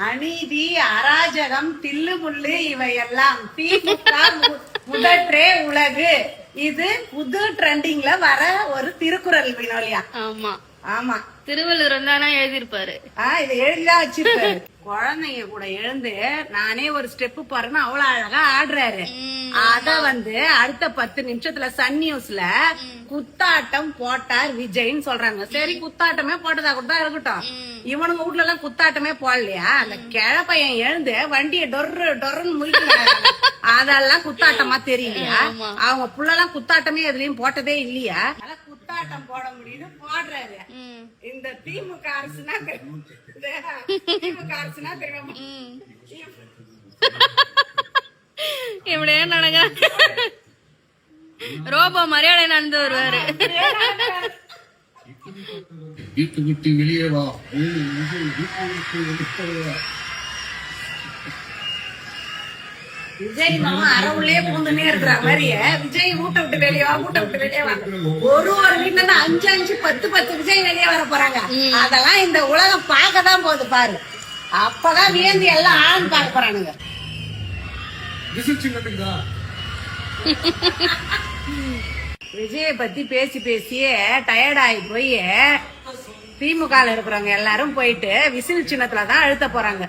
அநீதி, அராஜகம், தில்லு முள்ளு இவையெல்லாம் திமுக முதற்றே உலகு. இது புது ட்ரெண்டிங்ல வர ஒரு திருக்குறள் வினோலியா. ஆமா ஆமா, திருவள்ளுவர் தானே எழுதியிருப்பாரு. இதை எழுதிதான் வச்சிருப்பாரு. குழந்தைங்க கூட எழுந்து நானே ஒரு ஸ்டெப் போறேன்னு அவ்வளவு அழகா ஆடுறாரு. அத அடுத்த 10 நிமிஷத்துல சன் நியூஸ்ல குத்தாட்டம் போட்டார் விஜய்ன்னு சொல்றாங்க. சரி, குத்தாட்டமே போட்டதா கூட தான் இருக்கட்டும். இவனுங்க வீட்ல எல்லாம் குத்தாட்டமே போடலையா? அந்த கிழப்பையன் எழுந்து வண்டியை டொர்ரு டொர்ருன்னு முழிக்கிறாங்க. அதெல்லாம் குத்தாட்டமா தெரியலையா? அவங்க புள்ளெல்லாம் குத்தாட்டமே எதுலயும் போட்டதே இல்லையா? குத்தாட்டம் போட முடியுது போடுறாரு. இந்த திமுக அரசுனா திமுக அரசுனா தெரியுமா? இப்படியே நடக்க ரோபோ மரியாதை நடந்து வருவாரு. வீட்டு விட்டு வெளியே வா. விஜய் அரவுள்ளே பூந்துனே இருக்கிற மாதிரியே விஜய் வீட்டை விட்டு வெளியே வா, வீட்டை விட்டு வெளியே வா. ஒரு வீட்டுல 5 10 விஜய் வெளியே வர போறாங்க. அதெல்லாம் இந்த உலகம் பார்க்கதான் போகுது பாரு. அப்பதான் வியந்து எல்லாம் ஆழ்ந்து பார்க்க போறானுங்க. விஜய பத்தி பேசி பேசியே டயர்ட் ஆகி போய் திமுக இருக்கிறவங்க எல்லாரும் போயிட்டு விசில் சின்னத்துலதான் அழுத்த போறாங்க.